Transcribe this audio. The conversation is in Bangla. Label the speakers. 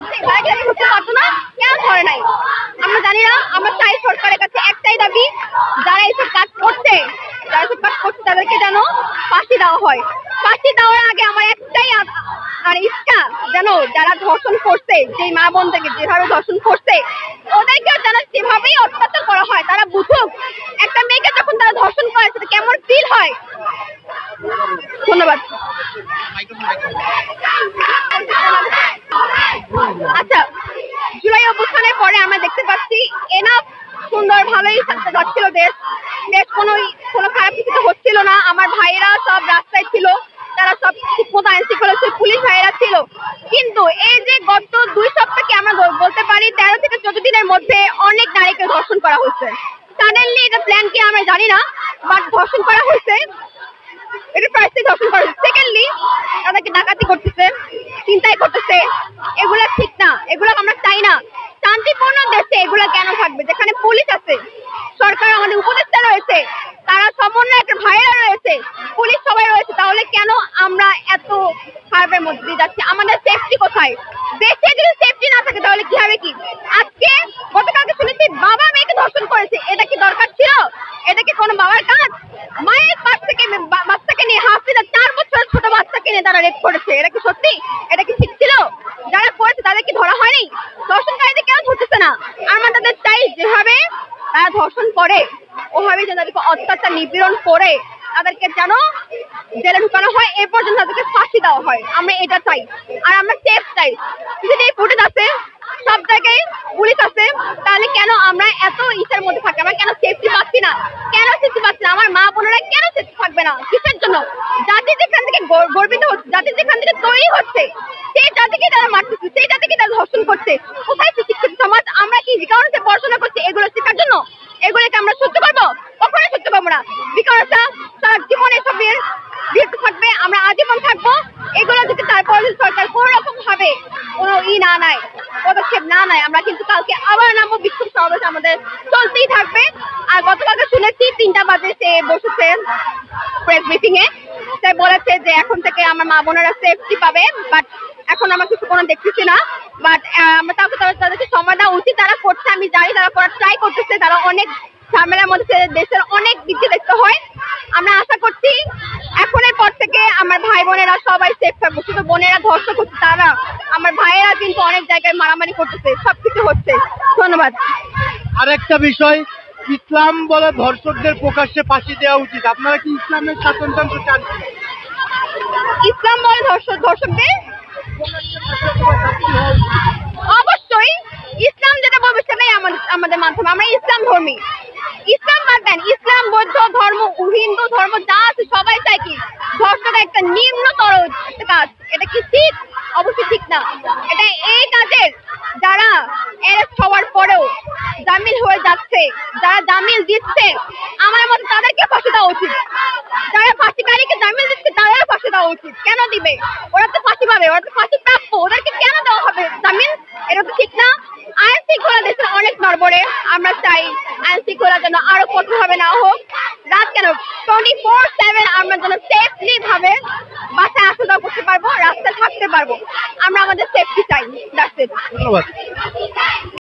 Speaker 1: ধরতে পারতো না, কেন ধরে নাই আমরা জানি না। আমরা চাই সরকারের কাছে একটাই দাবি, যারা এসব কাজ করছে তাদেরকে যেন ফাঁসি দেওয়া হয়। ফাঁসি দেওয়ার আগে আমার একটাই আর ইচ্ছা, যেন যারা ধর্ষণ করছে, যে মা বোন থেকে যেভাবে ধর্ষণ করছে, ওদেরকেও যেন সেভাবেই অত্যাচার করা হয়। তারা বুঝুক একটা মেয়েকে যখন তারা ধর্ষণ করে সেটা কেমন ফিল হয়। ধন্যবাদ। আচ্ছা, জুলাই অভ্যুত্থানের পরে আমরা দেখতে পাচ্ছি এনাফ সুন্দর ভালোই যাচ্ছিল দেশ। কোনো খারাপ কিছু হচ্ছিল না। আমার ভাইয়েরা সব রাস্তায় ছিল, তারা সব ঠিকমতো আইন শৃঙ্খলা ছিল, পুলিশ ভাইয়েরা ছিল। কিন্তু এই যে গত 2 সপ্তাহে আমরা বলতে পারি 13 থেকে 14 দিনের মধ্যে অনেক নারীকে ধর্ষণ করা হয়েছে। সাডেনলি এটা প্ল্যান কি আমরা জানি না, বাট ধর্ষণ করা হয়েছে। এটা ফার্স্টে ধর্ষণ করা হয়েছে, সেকেন্ডলি তাদেরকে ডাকাতি করতেছে, চিন্তাই করতেছে। এগুলা ঠিক না, এগুলো আমরা চাই না। শান্তিপূর্ণ দেশে এগুলা কেন থাকবে, যেখানে পুলিশ আছে, সরকার আমাদের উপদেষ্টা রয়েছে, তারা সমন্বয়কের ভাইয়েরা রয়েছে, পুলিশ সবাই রয়েছে, তাহলে কেন আমরা এত খারাপের মধ্যে দিয়ে যাচ্ছি? আমাদের সেফটি কোথায়? দেশে যদি সেফটি না থাকে তাহলে কি হবে? কি আজকে গতকালকে শুনেছি বাবা মেয়েকে ধর্ষণ করেছে। এটা কি দরকার ছিল? এটা কি কোনো বাবার কাজ? মায়ের বাচ্চাকে নিয়ে হাফিজা 4 বছরের ছোট বাচ্চাকে নিয়ে তারা রেপ করেছে। এটা কি সত্যি? এটা কি ঠিক ছিল? যারা করেছে তাদের কি ধরা হয়নি? ধর্ষণকারীদের কেন ধরতেছে না? আমরা তাদের চাই যেভাবে তারা ধর্ষণ করে ওভাবে যেন তাদেরকে অত্যাচার নিপীড়ন করে তাদেরকে যেন জেলে ঢুকানো হয়, এ পর্যন্ত তাদেরকে ফাঁসি দেওয়া হয়। আমরা এটা চাই। আর আমরা সেফ চাই। যদি ফুটেজ আছে, সব জায়গায় পুলিশ আছে, তাহলে কেন আমরা এত ইচ্ছার মধ্যে থাকি? আমরা কেন সেফটি পাচ্ছি না? কেন সেফটি পাচ্ছি না? আমার মা বোনেরা কেন সেফটি থাকবে না? কিসের জন্য? জাতি যেখান থেকে গর্বিত হচ্ছে, জাতি যেখান থেকে তৈরি হচ্ছে, সেই জাতিকে তারা মারতেছে, সেই জাতিকে তারা ধর্ষণ করছে। কোথায় শিক্ষিত সমাজ? আমরা কি বিকারণে পড়াশোনা করছি এগুলো শেখার জন্য? এগুলোকে আমরা সহ্য করবো? কখনোই সহ্য করবো না। বিকারণটা সারা জীবনে সবের বিরত থাকবে, আমরা আজীবন থাকবো। এগুলো যদি তারপর সরকার কোন রকম ভাবে কোনো না নেয়, পদক্ষেপ না নেয়, আমরা কিন্তু কালকে আবার নামবো। বিক্ষোভ সমাবেশ আমাদের চলতেই থাকবে। আর গতকালকে শুনেছি 3টা বাজে সে বসেছে প্রেস ব্রিফিং এ, সে বলেছে যে এখন থেকে আমার মা বোনেরা সেফটি পাবে। বাট এখন আমরা কিছু কোনো দেখতেছি না। বাট আমরা তাদেরকে সময় দেওয়া উচিত। তারা করছে, আমি জানি তারা করার ট্রাই করতেছে। তারা অনেক ঝামেলার মধ্যে দেশের অনেক দিকে দেখতে হয়। আমরা আশা করছি এখনের পর থেকে আমার ভাই বোনেরা সবাই সেফ থাকবো। শুধু বোনেরা ধর্ষণ করছে তারা, আমার ভাইয়েরা কিন্তু অনেক জায়গায় মারামারি করতেছে, সবকিছু হচ্ছে। ধন্যবাদ।
Speaker 2: আরেকটা বিষয়, ইসলাম বলে ধর্ষকদের প্রকাশ্যে ফাঁসি দেওয়া উচিত। আপনারা কি ইসলামের শাসনতন্ত্র চান?
Speaker 1: ইসলাম বলে ধর্ষকদের অবশ্যই ইসলাম যেটা বলবে সেটাই আমাদের মাধ্যমে। আমরা ইসলাম ধর্মী। ইসলাম বাদ দেন, ইসলাম, বৌদ্ধ ধর্ম, হিন্দু ধর্ম যা আছে সবাই চাই কি ধর্ষণ একটা নিম্নতর একটা কাজ। এটা কি ঠিক? অবশ্যই ঠিক না। এটা এই কাজের যারা অ্যারেস্ট হওয়ার পরেও জামিন হয়ে যাচ্ছে, যারা জামিন দিচ্ছে, আমার মতে তাদেরকে ফাঁসি দেওয়া উচিত। যারা ফাঁসিকারীকে জামিন দিচ্ছে তাদের ফাঁসি দেওয়া উচিত। কেন দিবে? ওরা তো ফাঁসি পাবে, ওরা তো ফাঁসি প্রাপ্য, ওদেরকে কেন দেওয়া হবে জামিন? এটা তো ঠিক না। আইন শৃঙ্খলা দেশের অনেক নড়বড়ে। আমরা চাই আইন শৃঙ্খলা যেন আরো কঠোরভাবে না হোক। রাত কেন 24/7 আমরা যেন সেফলি ভাবে বাসায় আসা যাওয়া করতে পারবো, রাস্তায় থাকতে পারবো। আমরা আমাদের সেফটি চাই। That's it.
Speaker 2: ধন্যবাদ।